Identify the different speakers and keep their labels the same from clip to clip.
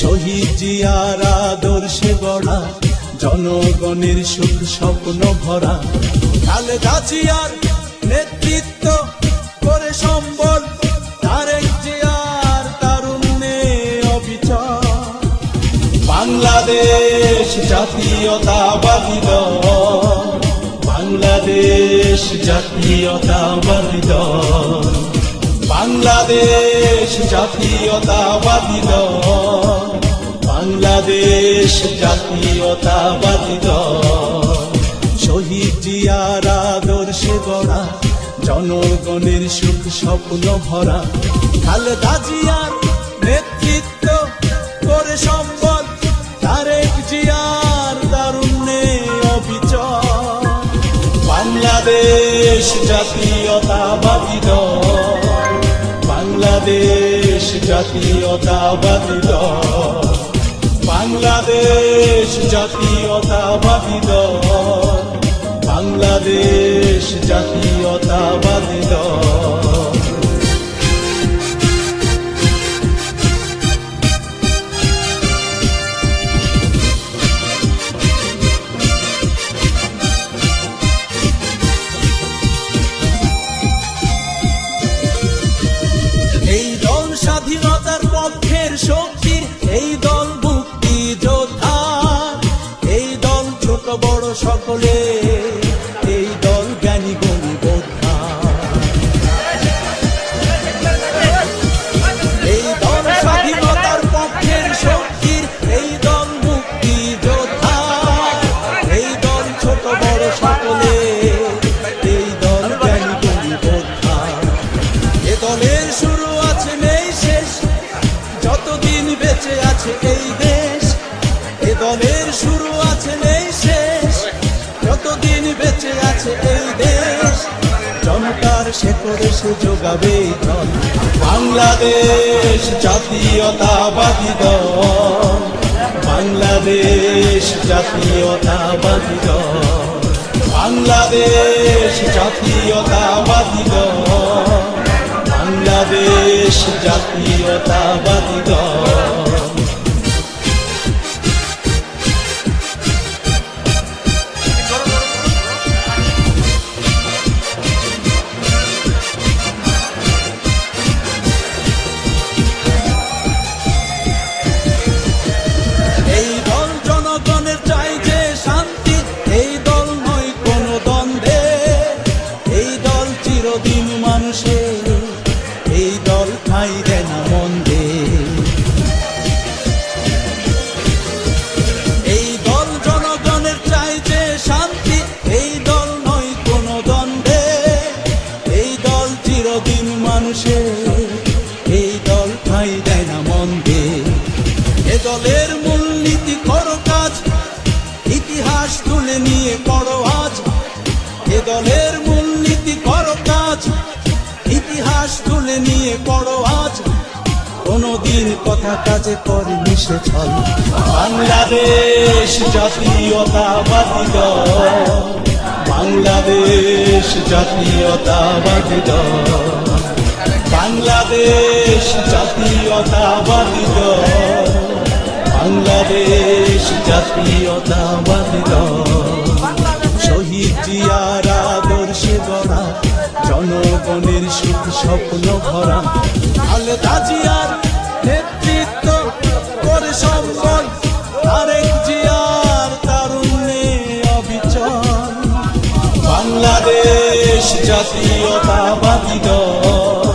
Speaker 1: শহীদ জিয়ার আদর্শে গড়া, জনগণের সুখ স্বপ্ন ভরা। খালেদা জিয়ার নেতৃত্ব করে সম্বল, তারেক জিয়ার তারুণ্যে অবিচল। বাংলাদেশ জাতীয়তাবাদী দল, বাংলাদেশ জাতীয়তাবাদী দল, বাংলাদেশ জাতীয়তাবাদী দল, বাংলাদেশ জাতীয়তাবাদী দল। শহীদ জিয়ার আদর্শে গড়া, জনগণের সুখ স্বপ্ন ভরা। খালেদা জিয়ার নেতৃত্ব করে সম্বল, তারেক জিয়ার তারুণ্যে অবিচল। বাংলাদেশ জাতীয়তাবাদী দল, বাংলাদেশ জাতীয়তাবাদী দল, বাংলাদেশ জাতীয়তাবাদী দল, বাংলাদেশ জাতীয়তাবাদী দল। এই দল স্বাধীনতার পক্ষের শক্তির, এই দল মুক্তি যোদ্ধা, এই দল ছোট বড় সকলে, এই দল জ্ঞানী গুণী বোদ্ধা। এই দল স্বাধীনতার পক্ষের শক্তির, এই দল মুক্তি যোদ্ধা, এই দল ছোট বড় সকলে, এই দল জ্ঞানী গুণী বোদ্ধা। এ দলের শুরু আছে নেই শেষ, যতদিন বেঁচে আছে এই দেশ। এ দলের শুরু আছে নেই শেষ, যতদিন বেঁচে আছে এই দেশ। জনতার শেকড়ে সে যোগাবে দল, বাংলাদেশ জাতীয়তাবাদী দল, বাংলাদেশ জাতীয়তাবাদী দল, বাংলাদেশ জাতীয়তাবাদী দল, বাংলাদেশ জাতীয়তাবাদী দল। এই দল জনগণের চাই যে শান্তি, এই দল নয় কোনো দ্বন্দ্বে, এই দল চিরদিন মানুষের, এই দল ঠাঁই দেয় না মন্দে। এই দল জনগণের চাই যে শান্তি, এই দল নয় কোনো দ্বন্দ্বে, এই দল চিরদিন মানুষের, এই দল ঠাঁই দেয় না মন্দে। এ দলের মূলনীতি করো কাজ, ইতিহাস তুলে নিয়ে পড়ো আজ। এ দলের মূলনীতি করো কাজ, ইতিহাস তুলে নিয়ে পড়ো আজ। কোনদিন কথা কাজে করেনি সে ছল, বাংলাদেশ জাতীয়তাবাদী দল, বাংলাদেশ জাতীয়তাবাদী দল, বাংলাদেশ জাতীয়তাবাদী দল, বাংলাদেশ জাতীয়তাবাদী দল। শহীদ জিয়ার আদর্শে গড়া, জনগণের সুখ স্বপ্ন ভরা। খালেদা জিয়ার নেতৃত্ব করে সম্বল, তারেক জিয়ার তারুণ্যে অবিচল। বাংলাদেশ জাতীয়তাবাদী দল,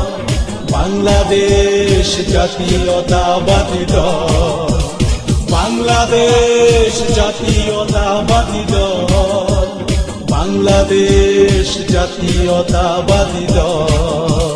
Speaker 1: বাংলাদেশ জাতীয়তাবাদী দল, বাংলাদেশ জাতীয়তাবাদী দল, বাংলাদেশ জাতীয়তাবাদী দল।